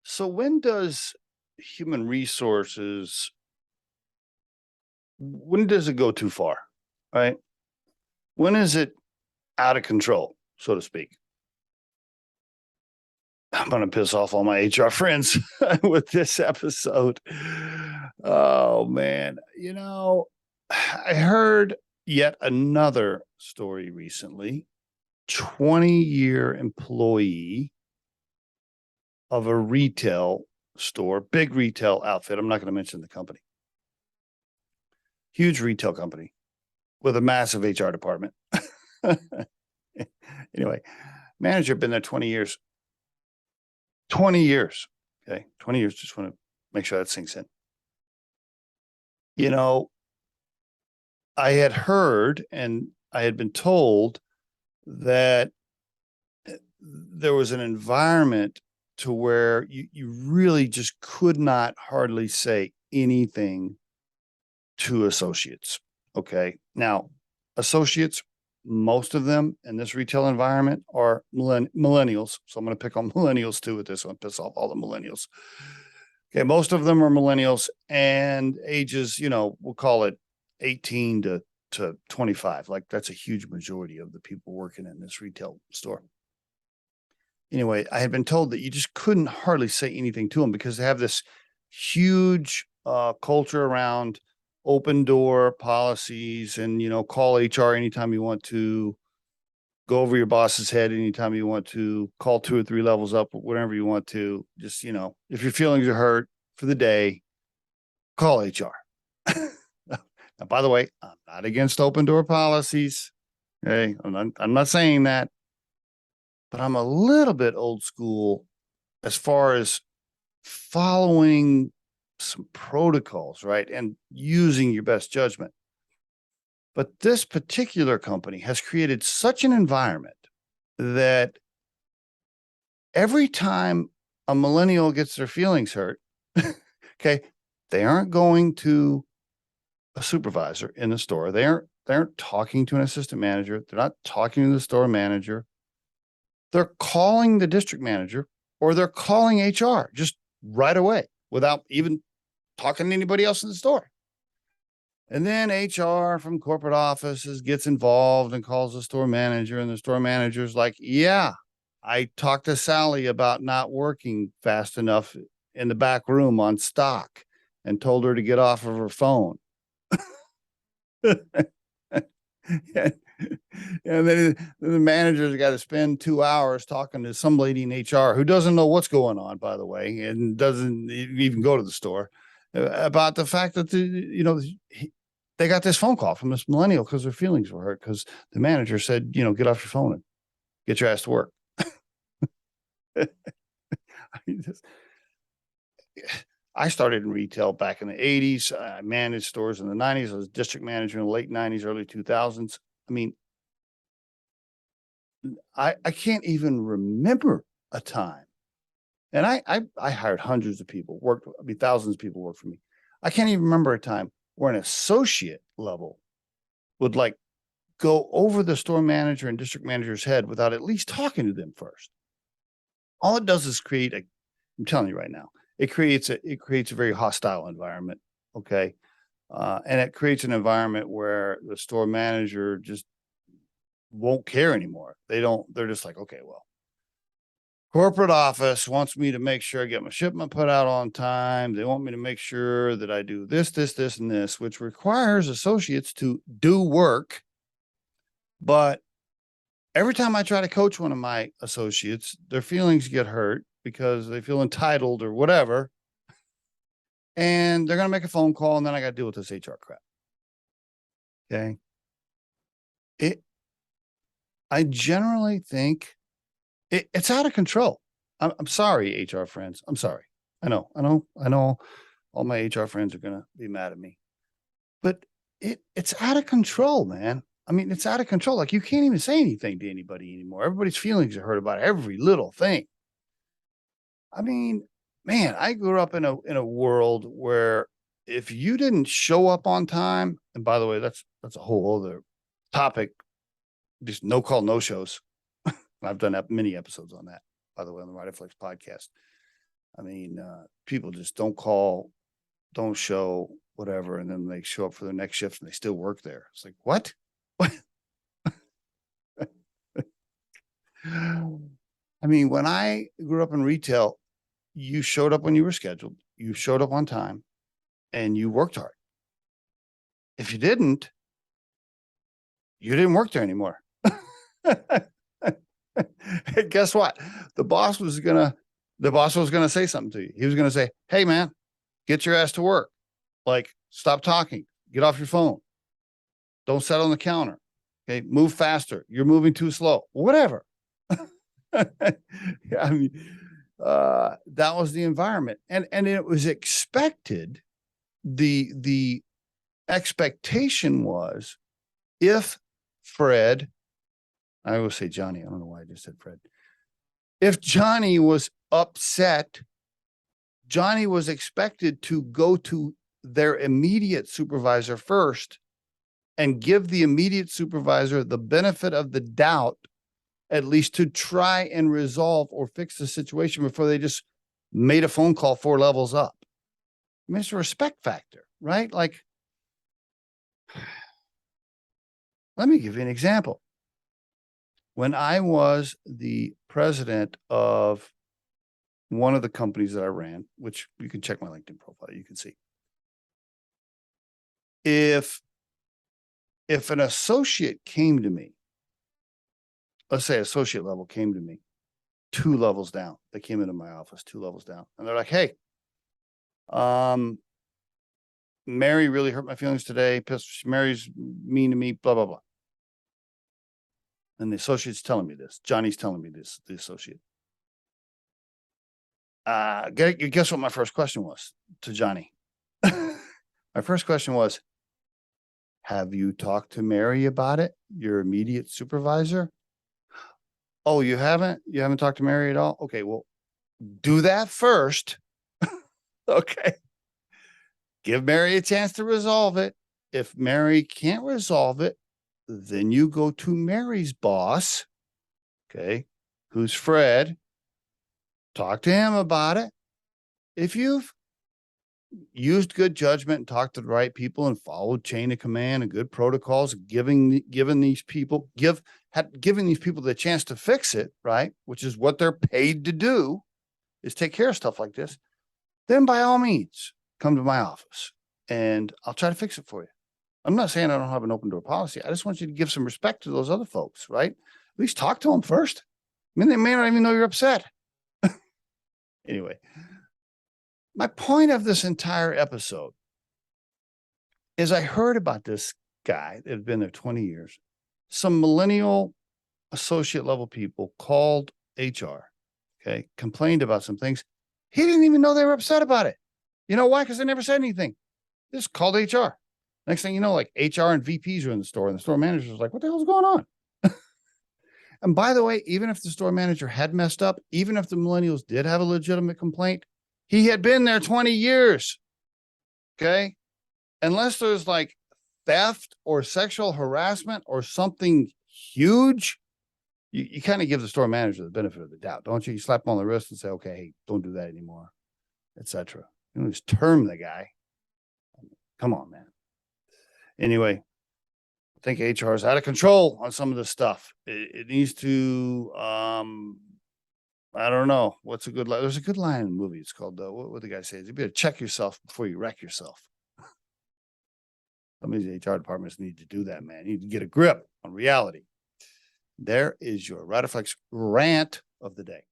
So when does human resources when does it go too far? Right? When is it out of control, so to speak? I'm going to piss off all my HR friends with this episode. Oh man, I heard yet another story recently. 20-year employee of a retail store, big retail outfit. I'm not going to mention the company. Huge retail company with a massive HR department. Anyway, manager been there 20 years. 20 years. Okay. 20 years. Just want to make sure that sinks in. You know, I had heard and I had been told that there was an environment to where you really just could not hardly say anything to associates. Okay. Now, associates, most of them in this retail environment are millennials. So I'm going to pick on millennials too with this one, piss off all the millennials. Okay. Most of them are millennials and ages, we'll call it 18 to 25. Like that's a huge majority of the people working in this retail store. Anyway, I had been told that you just couldn't hardly say anything to them because they have this huge culture around open door policies and, call HR anytime you want to, go over your boss's head anytime you want to, call 2 or 3 levels up, whatever you want to. Just, if your feelings are hurt for the day, call HR. Now, by the way, I'm not against open door policies. Okay. I'm not saying that, but I'm a little bit old school as far as following some protocols, right? And using your best judgment. But this particular company has created such an environment that every time a millennial gets their feelings hurt, okay, they aren't going to a supervisor in the store. They aren't talking to an assistant manager. They're not talking to the store manager. They're calling the district manager or they're calling HR just right away without even talking to anybody else in the store. And then HR from corporate offices gets involved and calls the store manager, and the store manager's like, yeah, I talked to Sally about not working fast enough in the back room on stock and told her to get off of her phone. And then the manager's got to spend 2 hours talking to some lady in HR who doesn't know what's going on, by the way, and doesn't even go to the store about the fact that they got this phone call from this millennial because their feelings were hurt because the manager said, get off your phone and get your ass to work. I started in retail back in the 80s. I managed stores in the 90s. I was district manager in the late 90s, early 2000s. I mean, I can't even remember a time. And I hired hundreds of people, thousands of people work for me. I can't even remember a time where an associate level would like go over the store manager and district manager's head without at least talking to them first. All it does is I'm telling you right now, it creates a very hostile environment. Okay. And it creates an environment where the store manager just won't care anymore. They're just like, okay, well, corporate office wants me to make sure I get my shipment put out on time. They want me to make sure that I do this, and this, which requires associates to do work. But every time I try to coach one of my associates, their feelings get hurt because they feel entitled or whatever. And they're going to make a phone call and then I got to deal with this HR crap. Okay. I generally think it's out of control. I'm sorry, HR friends. I'm sorry. I know all my HR friends are going to be mad at me, but it's out of control, man. I mean, it's out of control. Like you can't even say anything to anybody anymore. Everybody's feelings are hurt about every little thing. I mean, man, I grew up in a world where if you didn't show up on time, and by the way, that's a whole other topic, just no call, no shows. I've done many episodes on that, by the way, on the Riderflex podcast. I mean, people just don't call, don't show, whatever, and then they show up for their next shift and they still work there. It's like, what? What? I mean, when I grew up in retail, you showed up when you were scheduled, you showed up on time, and you worked hard. If you didn't, you didn't work there anymore. And guess what? The boss was gonna say something to you. He was gonna say, "Hey, man, get your ass to work. Like, stop talking. Get off your phone. Don't sit on the counter. Okay, move faster. You're moving too slow. Whatever." Yeah, I mean, that was the environment, and it was expected. The expectation was, if Fred, I always say Johnny, I don't know why I just said Fred. If Johnny was upset, Johnny was expected to go to their immediate supervisor first and give the immediate supervisor the benefit of the doubt, at least to try and resolve or fix the situation before they just made a phone call 4 levels up. I mean, it's a respect factor, right? Like, let me give you an example. When I was the president of one of the companies that I ran, which you can check my LinkedIn profile, you can see. If an associate came to me, let's say associate level came to me 2 levels down, they came into my office 2 levels down, and they're like, "Hey, Mary really hurt my feelings today. Mary's mean to me, blah, blah, blah." And the associate's telling me this. Johnny's telling me this, the associate. Guess what my first question was to Johnny? My first question was, "Have you talked to Mary about it, your immediate supervisor?" "Oh, you haven't? You haven't talked to Mary at all? Okay, well, do that first." Okay. Give Mary a chance to resolve it. If Mary can't resolve it, then you go to Mary's boss, okay, who's Fred. Talk to him about it. If you've used good judgment and talked to the right people and followed chain of command and good protocols, giving these people the chance to fix it, right, which is what they're paid to do, is take care of stuff like this, then by all means, come to my office and I'll try to fix it for you. I'm not saying I don't have an open door policy. I just want you to give some respect to those other folks, right? At least talk to them first. I mean, they may not even know you're upset. Anyway, my point of this entire episode is I heard about this guy that had been there 20 years. Some millennial associate level people called HR, okay, complained about some things. He didn't even know they were upset about it. You know why? Because they never said anything. They just called HR. Next thing you know, like, HR and VPs are in the store, and the store manager was like, "What the hell's going on?" And by the way, even if the store manager had messed up, even if the millennials did have a legitimate complaint, he had been there 20 years. Okay. Unless there's like theft or sexual harassment or something huge, you kind of give the store manager the benefit of the doubt, don't you? You slap him on the wrist and say, "Okay, hey, don't do that anymore," etc. You don't just term the guy. Come on, man. Anyway, I think HR is out of control on some of this stuff. It needs to, I don't know. What's a good line? There's a good line in the movie. It's called, what the guy says, "You better check yourself before you wreck yourself." Some of these HR departments need to do that, man. You need to get a grip on reality. There is your Riderflex rant of the day.